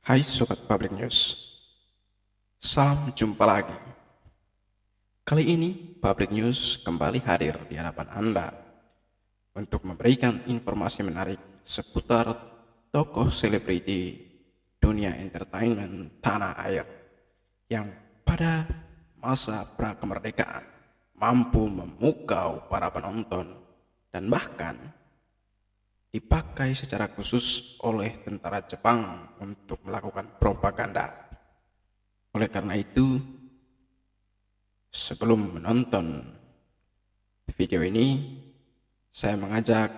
Hai Sobat Public News, salam jumpa lagi. Kali ini Public News kembali hadir di hadapan Anda untuk memberikan informasi menarik seputar tokoh selebriti dunia entertainment tanah air yang pada masa pra-kemerdekaan mampu memukau para penonton dan bahkan dipakai secara khusus oleh tentara Jepang untuk melakukan propaganda. Oleh karena itu, sebelum menonton video ini, saya mengajak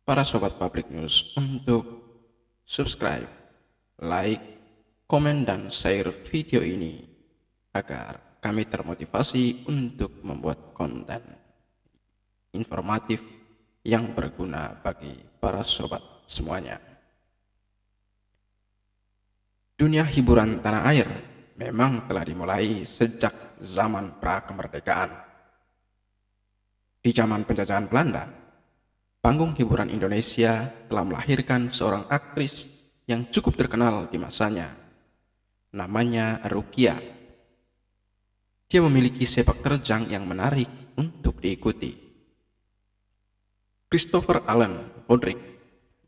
para sobat Public News untuk subscribe, like, komen, dan share video ini agar kami termotivasi untuk membuat konten informatif yang berguna bagi para sobat semuanya. Dunia hiburan tanah air memang telah dimulai sejak zaman pra-kemerdekaan. Di zaman penjajahan Belanda, panggung hiburan Indonesia telah melahirkan seorang aktris yang cukup terkenal di masanya. Namanya Rukia. Dia memiliki sepak terjang yang menarik untuk diikuti. Christopher Allen Hodrick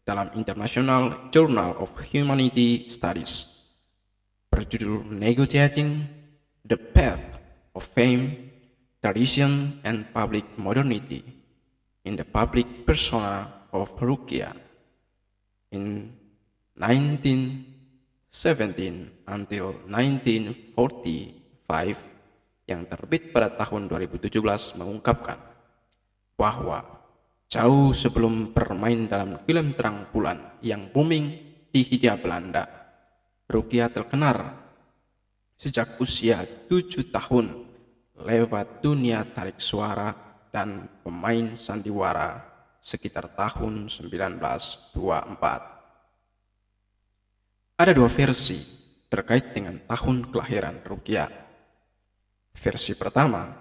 dalam International Journal of Humanity Studies berjudul Negotiating the Path of Fame, Tradition, and Public Modernity in the Public Persona of Rukia in 1917 until 1945 yang terbit pada tahun 2017 mengungkapkan bahwa jauh sebelum bermain dalam film terang bulan yang booming di Hindia Belanda, Rukia terkenal sejak usia 7 tahun lewat dunia tarik suara dan pemain sandiwara sekitar tahun 1924. Ada dua versi terkait dengan tahun kelahiran Rukia. Versi pertama,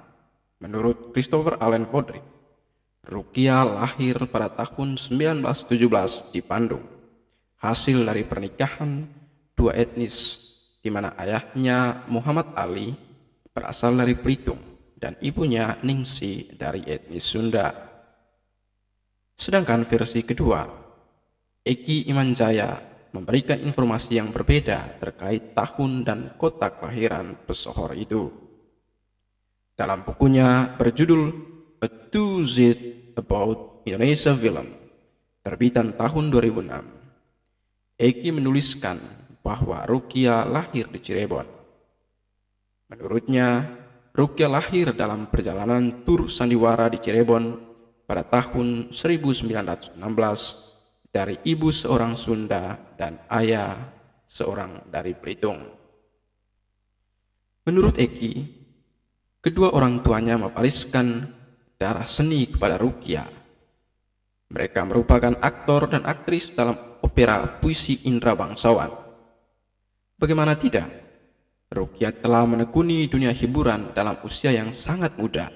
menurut Christopher Allen Hodrick, Rukia lahir pada tahun 1917 di Bandung, hasil dari pernikahan dua etnis, di mana ayahnya Muhammad Ali berasal dari Belitung dan ibunya Ningsi dari etnis Sunda. Sedangkan versi kedua, Eki Imanjaya memberikan informasi yang berbeda terkait tahun dan kota kelahiran pesohor itu. Dalam bukunya berjudul A To-Z About Indonesia Film, terbitan tahun 2006, Eki menuliskan bahwa Rukia lahir di Cirebon. Menurutnya, Rukia lahir dalam perjalanan tur sandiwara di Cirebon pada tahun 1916 dari ibu seorang Sunda dan ayah seorang dari Belitung. Menurut Eki, kedua orang tuanya mewariskan darah seni kepada Rukia. Mereka merupakan aktor dan aktris dalam opera puisi Indra Bangsawan. Bagaimana tidak, Rukia telah menekuni dunia hiburan dalam usia yang sangat muda.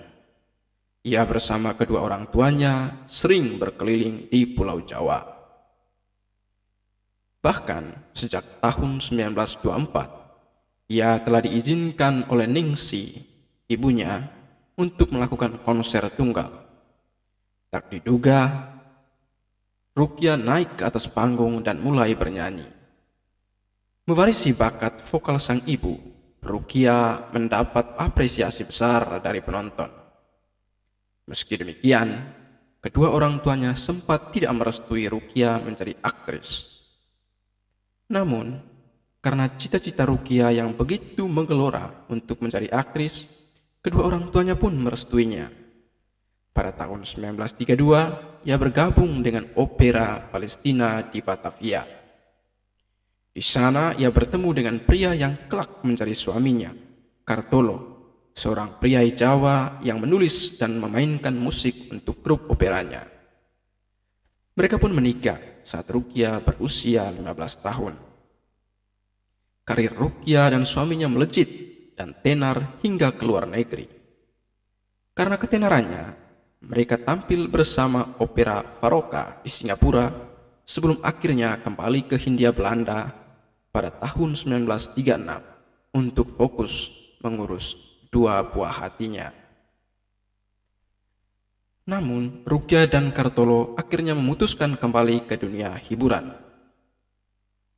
Ia bersama kedua orang tuanya sering berkeliling di Pulau Jawa. Bahkan sejak tahun 1924, ia telah diizinkan oleh Ningsi, ibunya, untuk melakukan konser tunggal. Tak diduga, Rukia naik ke atas panggung dan mulai bernyanyi. Mewarisi bakat vokal sang ibu, Rukia mendapat apresiasi besar dari penonton. Meski demikian, kedua orang tuanya sempat tidak merestui Rukia menjadi aktris. Namun, karena cita-cita Rukia yang begitu menggelora untuk menjadi aktris, kedua orang tuanya pun merestuinya. Pada tahun 1932, ia bergabung dengan opera Palestina di Batavia. Di sana ia bertemu dengan pria yang kelak menjadi suaminya, Kartolo, seorang pria Jawa yang menulis dan memainkan musik untuk grup operanya. Mereka pun menikah saat Rukia berusia 15 tahun. Karir Rukia dan suaminya melejit dan tenar hingga ke luar negeri. Karena ketenarannya, mereka tampil bersama opera Faroka di Singapura sebelum akhirnya kembali ke Hindia Belanda pada tahun 1936 untuk fokus mengurus dua buah hatinya. Namun, Rukia dan Kartolo akhirnya memutuskan kembali ke dunia hiburan.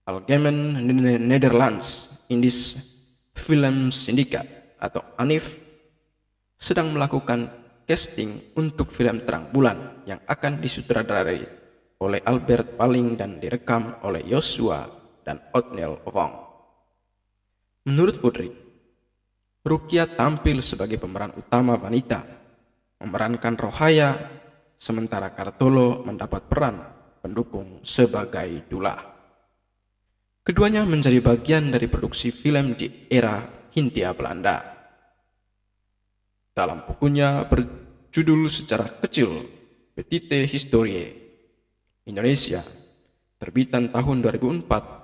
Algemeen Nederlands Indisch Film Syndicate atau ANIF sedang melakukan casting untuk film Terang Bulan yang akan disutradarai oleh Albert Palling dan direkam oleh Joshua dan Othniel Wong. Menurut Woodrick, Rukia tampil sebagai pemeran utama wanita, memerankan Rohaya, sementara Kartolo mendapat peran pendukung sebagai Dullah. Keduanya menjadi bagian dari produksi film di era Hindia Belanda. Dalam bukunya berjudul secara kecil Petite Histoire Indonesia, terbitan tahun 2004,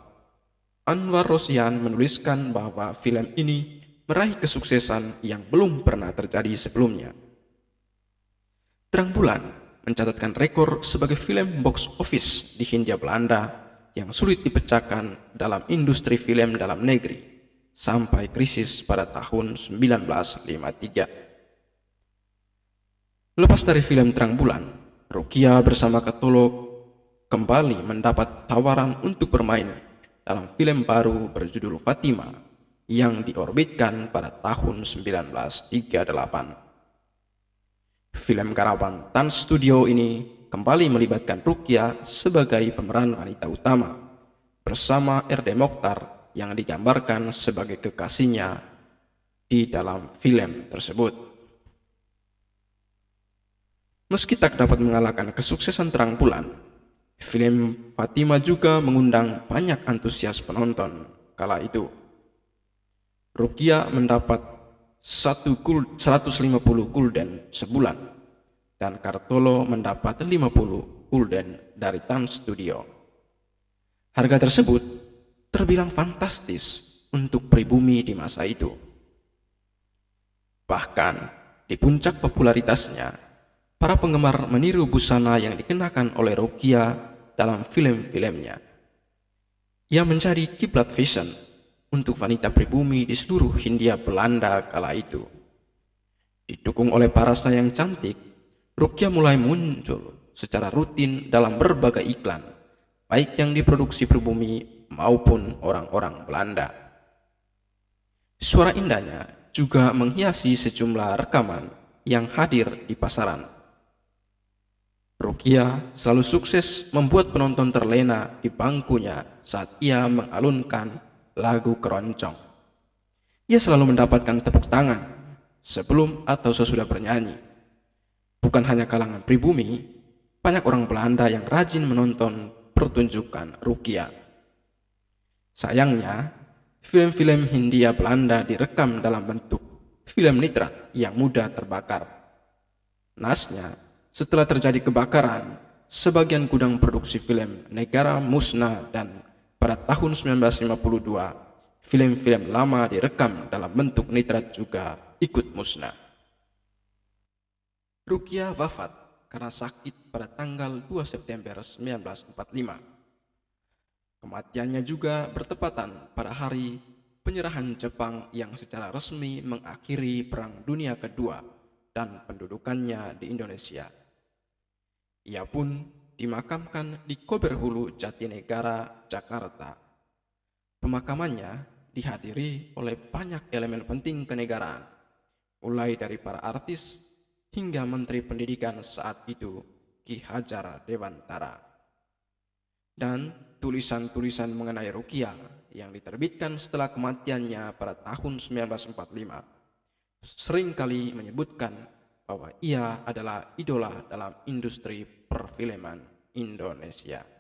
Anwar Rosian menuliskan bahwa film ini meraih kesuksesan yang belum pernah terjadi sebelumnya. Terang Bulan mencatatkan rekor sebagai film box office di Hindia Belanda yang sulit dipecahkan dalam industri film dalam negeri sampai krisis pada tahun 1953. Lepas dari film Terang Bulan, Rukia bersama Kartolo kembali mendapat tawaran untuk bermain dalam film baru berjudul Fatima yang diorbitkan pada tahun 1938. Film garapan Tan Studio ini kembali melibatkan Rukia sebagai pemeran wanita utama bersama R.D. Mokhtar yang digambarkan sebagai kekasihnya di dalam film tersebut. Meski tak dapat mengalahkan kesuksesan Terang Bulan, film Fatima juga mengundang banyak antusias penonton kala itu. Rukia mendapat 150 gulden sebulan dan Kartolo mendapat 50 gulden dari Tan Studio. Harga tersebut terbilang fantastis untuk pribumi di masa itu. Bahkan di puncak popularitasnya, para penggemar meniru busana yang dikenakan oleh Rukia dalam film-filmnya. Ia menjadi kiblat fashion untuk wanita pribumi di seluruh Hindia Belanda kala itu. Didukung oleh parasnya yang cantik, Rukia mulai muncul secara rutin dalam berbagai iklan, baik yang diproduksi pribumi maupun orang-orang Belanda. Suara indahnya juga menghiasi sejumlah rekaman yang hadir di pasaran. Rukia selalu sukses membuat penonton terlena di bangkunya saat ia mengalunkan lagu keroncong. Ia selalu mendapatkan tepuk tangan sebelum atau sesudah bernyanyi. Bukan hanya kalangan pribumi, banyak orang Belanda yang rajin menonton pertunjukan Rukia. Sayangnya, film-film Hindia Belanda direkam dalam bentuk film nitrat yang mudah terbakar. Nasnya, setelah terjadi kebakaran, sebagian gudang produksi film negara musnah dan pada tahun 1952, film-film lama direkam dalam bentuk nitrat juga ikut musnah. Rukia wafat karena sakit pada tanggal 2 September 1945. Kematiannya juga bertepatan pada hari penyerahan Jepang yang secara resmi mengakhiri Perang Dunia Kedua dan pendudukannya di Indonesia. Ia pun dimakamkan di Koberhulu Jatinegara, Jakarta. Pemakamannya dihadiri oleh banyak elemen penting kenegaraan, mulai dari para artis hingga Menteri Pendidikan saat itu, Ki Hajar Dewantara. Dan tulisan-tulisan mengenai Rukia yang diterbitkan setelah kematiannya pada tahun 1945 seringkali menyebutkan bahwa ia adalah idola dalam industri perfilman Indonesia.